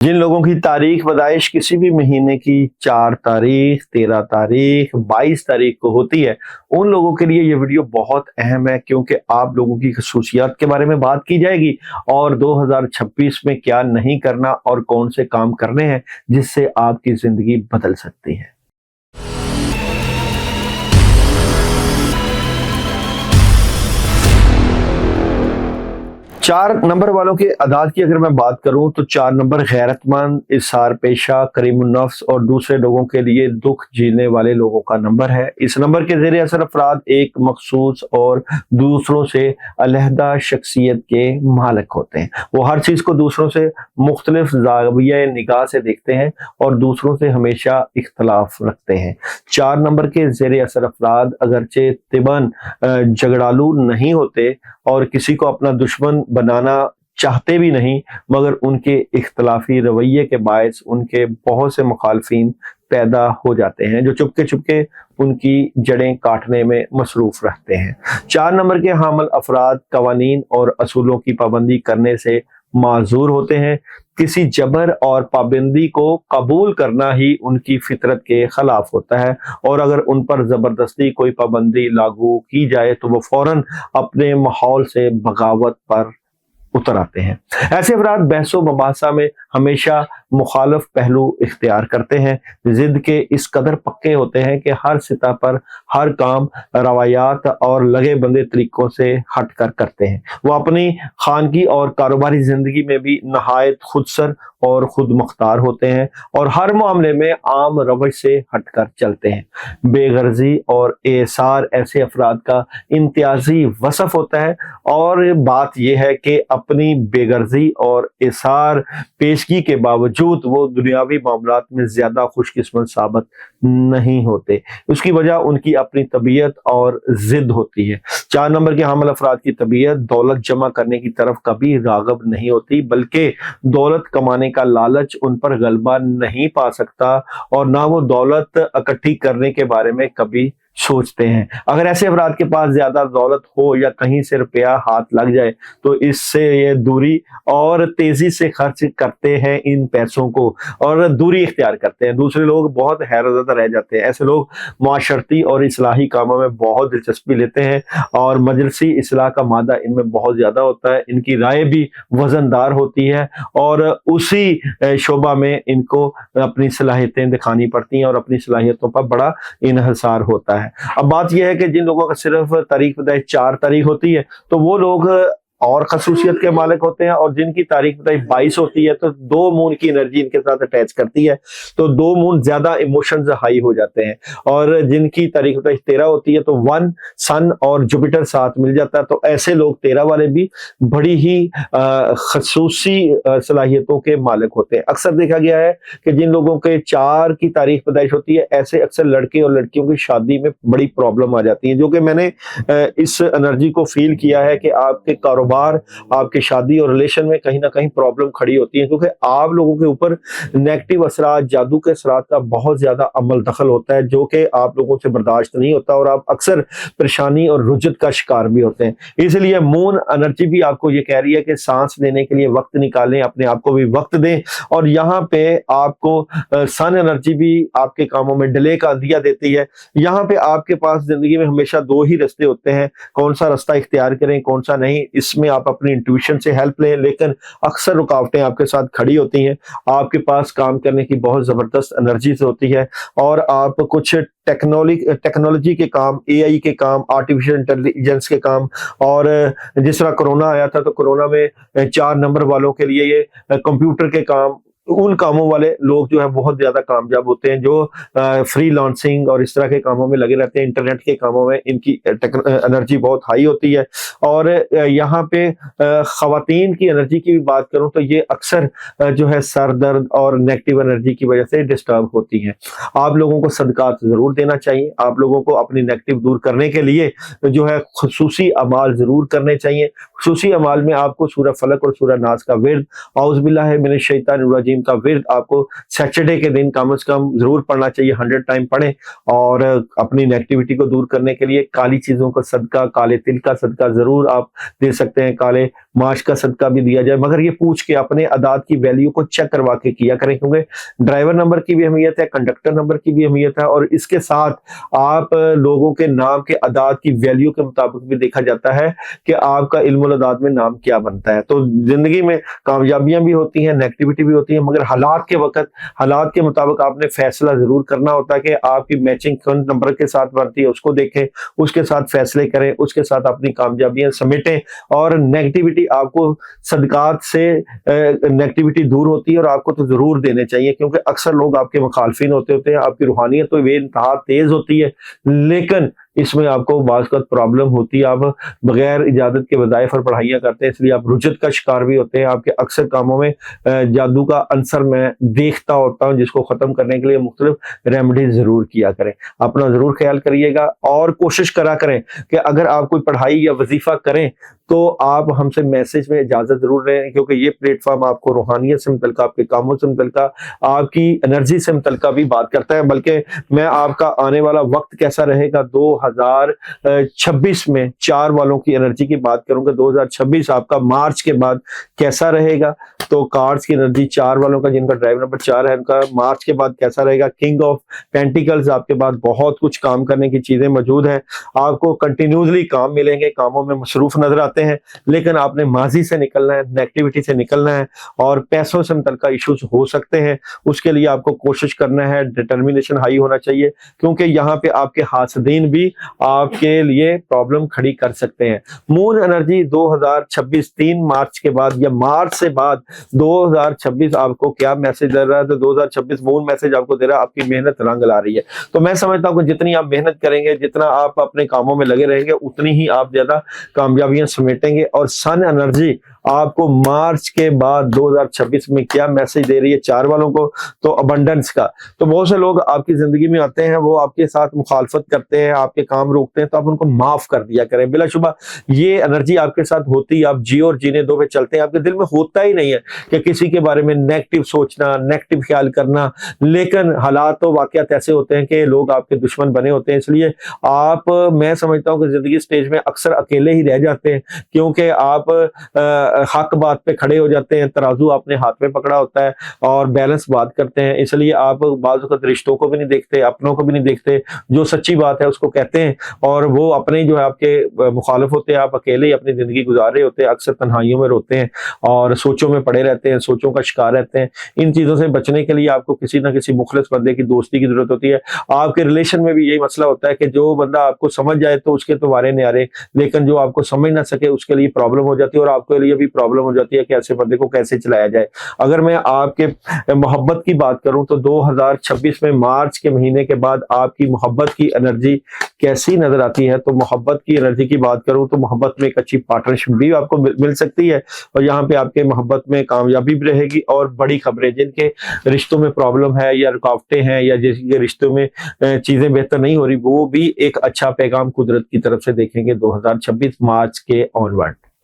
जिन लोगों की तारीख पैदाइश किसी भी महीने की 4 तारीख, 13 तारीख, 22 तारीख को होती है, उन लोगों के लिए ये वीडियो बहुत अहम है क्योंकि आप लोगों की खसूसियात के बारे में बात की जाएगी और 2026 में क्या नहीं करना और कौन से काम करने हैं जिससे आपकी जिंदगी बदल सकती है। 4 नंबर वालों के अदाद की अगर मैं बात करूं तो 4 नंबर गैरतमंद, इसार पेशा, करीमुन्नफ्स और दूसरे लोगों के लिए दुख झेलने वाले लोगों का नंबर है। इस नंबर के ज़ेरे असर अफराद एक मखसूस और दूसरों से अलहदा शख्सियत के मालिक होते हैं। वो हर चीज़ को दूसरों से मुख्तलिफ ज़ाविया निगाह से देखते हैं और दूसरों से हमेशा इख्तलाफ रखते हैं। 4 नंबर के ज़ेरे असर अफराद अगरचे तिबन झगड़ालू नहीं होते और किसी को अपना दुश्मन बनाना चाहते भी नहीं, मगर उनके इख्तलाफी रवैये के बायस उनके बहुत से मुखालफिन पैदा हो जाते हैं जो चुपके चुपके उनकी जड़ें काटने में मसरूफ रहते हैं। 4 नंबर के हामिल अफराद कवानीन और असूलों की पाबंदी करने से माजूर होते हैं। किसी जबर और पाबंदी को कबूल करना ही उनकी फितरत के खिलाफ होता है और अगर उन पर जबरदस्ती कोई पाबंदी लागू की जाए तो वो फौरन अपने माहौल से बगावत पर उतर आते हैं। ऐसे अफराद बहसो मबासा में हमेशा मुखालफ पहलू इख्तियार करते हैं, जिद के इस कदर पक्के होते हैं कि हर सतह पर हर काम रवायात और लगे बंदे तरीकों से हट कर करते हैं। वो अपनी खानगी और कारोबारी जिंदगी में भी नहायत खुदसर और खुद मुख्तार होते हैं और हर मामले में आम रवश से हटकर चलते हैं। बेगर्जी और एसार ऐसे अफराद का इम्तियाजी वसफ होता है और बात यह है कि अपनी बेगर्जी और एसार पेशगी के बावजूद वो दुनियावी मामलात में ज्यादा खुशकिस्मत साबित नहीं होते। उसकी वजह उनकी अपनी तबीयत और जिद होती है। 4 नंबर के हामिल अफराद की तबीयत दौलत जमा करने की तरफ कभी राग़िब नहीं होती, बल्कि दौलत कमाने का लालच उन पर गलबा नहीं पा सकता और ना वो दौलत इकट्ठी करने के बारे में कभी सोचते हैं। अगर ऐसे अफराद के पास ज्यादा दौलत हो या कहीं से रुपया हाथ लग जाए तो इससे ये दूरी और तेजी से खर्च करते हैं इन पैसों को और दूरी इख्तियार करते हैं। दूसरे लोग बहुत हैरतज़दा रह जाते हैं। ऐसे लोग माशरती और इस्लाही कामों में बहुत दिलचस्पी लेते हैं और मजलिसी इस्लाह का मादा इनमें बहुत ज्यादा होता है। इनकी राय भी वजनदार होती है और उसी शोबा में इनको अपनी सलाहियतें दिखानी पड़ती हैं और अपनी सलाहियतों पर बड़ा इन्हिसार होता है। अब बात यह है कि जिन लोगों का सिर्फ तारीख पैदाइश 4 तारीख होती है तो वो लोग और खसूसियत के मालिक होते हैं और जिनकी तारीख पैदाइश 22 होती है तो 2 मून की एनर्जी इनके साथ अटैच करती है तो 2 मून ज्यादा इमोशंस हाई हो जाते हैं और जिनकी तारीख पैदाइश 13 होती है तो 1 सन और जुपिटर साथ मिल जाता है तो ऐसे लोग 13 वाले भी बड़ी ही खसूसी सलाहियतों के मालिक होते हैं। अक्सर देखा गया है कि जिन लोगों के 4 की तारीख पैदाइश होती है ऐसे अक्सर लड़के और लड़कियों की शादी में बड़ी प्रॉब्लम आ जाती है, जो कि मैंने इस एनर्जी को फील किया है कि आपके कारोबार आपके शादी और रिलेशन में कहीं ना कहीं प्रॉब्लम खड़ी होती है क्योंकि आप लोगों के ऊपर नेगेटिव असरात, जादू के असरात का बहुत ज्यादा अमल दखल होता है जो कि आप लोगों से बर्दाश्त नहीं होता और आप अक्सर परेशानी और रुजत का शिकार भी होते हैं। इसलिए मून एनर्जी भी आपको ये कह रही है कि सांस लेने के लिए वक्त निकालें, अपने आप को भी वक्त दें और यहाँ पे आपको सन एनर्जी भी आपके कामों में डिले का अंदिया देती है। यहाँ पे आपके पास जिंदगी में हमेशा 2 ही रास्ते होते हैं, कौन सा रास्ता इख्तियार करें कौन सा नहीं। इसमें आप अपनी इंट्यूशन से हेल्प लें, लेकिन अक्सर रुकावटें आपके साथ खड़ी होती हैं। आपके पास काम करने की बहुत जबरदस्त एनर्जी होती है और आप कुछ टेक्नोलॉजी के काम, एआई के काम, आर्टिफिशियल इंटेलिजेंस के काम और जिस तरह कोरोना आया था तो कोरोना में 4 नंबर वालों के लिए ये कंप्यूटर के काम, उन कामों वाले लोग जो है बहुत ज्यादा कामयाब होते हैं जो फ्रीलांसिंग और इस तरह के कामों में लगे रहते हैं। इंटरनेट के कामों में इनकी एनर्जी बहुत हाई होती है और यहाँ पे खवातीन की एनर्जी की भी बात करूं तो ये अक्सर जो है सर दर्द और नेगेटिव एनर्जी की वजह से डिस्टर्ब होती हैं। आप लोगों को सदकात जरूर देना चाहिए। आप लोगों को अपनी नेगेटिव दूर करने के लिए जो है खुसूसी अमाल जरूर करने चाहिए। खुसूसी अमाल में आपको सूरह फलक और सूरह नास का विर्द, औज़ु बिल्लाहि मिनश शैतानिर रजीम का विर्द आपको सैटरडे के दिन कम से कम जरूर पढ़ना चाहिए। 100 टाइम पढ़ें और अपनी नेगेटिविटी को दूर करने के लिए काली चीजों का सदका, काले तिल का सदका जरूर आप दे सकते हैं। काले معاش کا صدقہ بھی دیا جائے، مگر یہ پوچھ کے اپنے اعداد کی ویلیو کو چیک کروا کے کیا کریں، کیونکہ ڈرائیور نمبر کی بھی اہمیت ہے، کنڈکٹر نمبر کی بھی اہمیت ہے، اور اس کے ساتھ آپ لوگوں کے نام کے اعداد کی ویلیو کے مطابق بھی دیکھا جاتا ہے کہ آپ کا علم الاعداد میں نام کیا بنتا ہے۔ تو زندگی میں کامیابیاں بھی ہوتی ہیں، نیگیٹیوٹی بھی ہوتی ہے، مگر حالات کے وقت حالات کے مطابق آپ نے فیصلہ ضرور کرنا ہوتا ہے کہ آپ کی میچنگ کون نمبر کے ساتھ بنتی ہے، اس کو دیکھیں، اس کے ساتھ فیصلے کریں، اس کے ساتھ اپنی کامیابیاں سمیٹیں، اور نیگیٹیوٹی آپ کو صدقات سے نیگیٹیوٹی دور ہوتی ہے، اور آپ کو تو ضرور دینے چاہیے، کیونکہ اکثر لوگ آپ کے مخالفین ہوتے ہیں، آپ کی روحانیت تو بے انتہا تیز ہوتی ہے، لیکن اس میں آپ کو بعض وقت پرابلم ہوتی ہے، آپ بغیر اجازت کے وظائف اور پڑھائیاں کرتے ہیں، اس لیے آپ رجت کا شکار بھی ہوتے ہیں۔ آپ کے اکثر کاموں میں جادو کا عنصر میں دیکھتا ہوتا ہوں، جس کو ختم کرنے کے لیے مختلف ریمیڈیز ضرور کیا کریں۔ اپنا ضرور خیال کریے گا، اور کوشش کرا کریں کہ اگر آپ کوئی پڑھائی یا وظیفہ کریں تو آپ ہم سے میسج میں اجازت ضرور لیں، کیونکہ یہ پلیٹ فارم آپ کو روحانیت سے متعلقہ، آپ کے کاموں سے متعلقہ، آپ کی انرجی سے متعلقہ بھی بات کرتا ہے۔ بلکہ میں آپ کا آنے والا وقت کیسا رہے گا 2026 میں 4 والوں کی انرجی کی بات کروں گا، 2026 آپ کا مارچ کے بعد کیسا رہے گا، تو کارڈز کی انرجی 4 والوں کا، جن کا ڈرائیو نمبر 4 ہے، ان کا مارچ کے بعد کیسا رہے گا۔ کنگ آف پینٹیکلز، آپ کے بعد بہت کچھ کام کرنے کی چیزیں موجود ہیں، آپ کو کنٹینیوسلی کام ملیں گے، کاموں میں مصروف نظر آتے ہیں، لیکن آپ نے ماضی سے نکلنا ہے، نیگیٹیوٹی سے نکلنا ہے، اور پیسوں سے متعلقہ ایشوز ہو سکتے ہیں، اس کے لیے آپ کو کوشش کرنا ہے، ڈٹرمینیشن ہائی ہونا چاہیے، کیونکہ یہاں پہ آپ کے حاسدین بھی آپ کے لیے پرابلم کھڑی کر سکتے ہیں۔ مون انرجی 2026 3 مارچ کے بعد یا مارچ سے بعد 2026 آپ کو کیا میسج دے رہا ہے، تو 2026 مون میسج آپ کو دے رہا ہے آپ کی محنت رنگ لا رہی ہے۔ تو میں سمجھتا ہوں کہ جتنی آپ محنت کریں گے، جتنا آپ اپنے کاموں میں لگے رہیں گے، اتنی ہی آپ زیادہ کامیابیاں سمیٹیں گے۔ اور سن انرجی آپ کو مارچ کے بعد 2026 میں کیا میسج دے رہی ہے 4 والوں کو، تو ابنڈنس کا۔ تو بہت سے لوگ آپ کی زندگی میں آتے ہیں، وہ آپ کے ساتھ مخالفت کرتے ہیں، آپ کے کام روکتے ہیں، تو آپ ان کو معاف کر دیا کریں۔ بلا شبہ یہ انرجی آپ کے ساتھ ہوتی ہے، آپ جیو اور جینے دو پہ چلتے ہیں، آپ کے دل میں ہوتا ہی نہیں ہے کہ کسی کے بارے میں نیگیٹو سوچنا، نیگیٹو خیال کرنا، لیکن حالات و واقعات ایسے ہوتے ہیں کہ لوگ آپ کے دشمن بنے ہوتے ہیں۔ اس لیے میں سمجھتا ہوں کہ زندگی سٹیج میں اکثر اکیلے ہی رہ جاتے ہیں، کیونکہ آپ حق بات پہ کھڑے ہو جاتے ہیں، ترازو آپ نے ہاتھ میں پکڑا ہوتا ہے اور بیلنس بات کرتے ہیں، اس لیے آپ بعض وقت رشتوں کو بھی نہیں دیکھتے، اپنوں کو بھی نہیں دیکھتے، جو سچی بات ہے اس کو کہتے ہیں، اور وہ اپنے جو ہے آپ کے مخالف ہوتے ہیں، آپ اکیلے ہی اپنی زندگی گزار رہے ہوتے ہیں، اکثر تنہائیوں میں روتے ہیں اور سوچوں میں پڑے رہتے ہیں، سوچوں کا شکار رہتے ہیں۔ ان چیزوں سے بچنے کے لیے آپ کو کسی نہ کسی مخلص بندے کی دوستی کی ضرورت ہوتی ہے۔ آپ کے ریلیشن میں بھی یہی مسئلہ ہوتا ہے کہ جو بندہ آپ کو سمجھ جائے تو اس کے تو وارے نیارے، لیکن جو آپ کو سمجھ نہ سکے اس کے لیے پرابلم ہو جاتی ہے، اور آپ کے لیے بھی پرابلم ہو جاتی ہے کہ ایسے بندے کو کیسے چلایا جائے۔ اگر میں آپ کے محبت کی بات کروں تو 2026 میں مارچ کے مہینے کے بعد آپ کی محبت کی انرجی کیسی نظر آتی ہے، تو محبت کی انرجی کی بات کروں تو محبت میں ایک اچھی پارٹنرشپ بھی آپ کو مل سکتی ہے، اور یہاں پہ آپ کے محبت میں کامیابی بھی رہے گی، اور بڑی خبریں جن کے رشتوں میں پرابلم ہے یا رکاوٹیں ہیں یا جس کے رشتوں میں چیزیں بہتر نہیں ہو رہی، وہ بھی ایک اچھا پیغام قدرت کی طرف سے دیکھیں گے 2026 مارچ کے آن ورڈ۔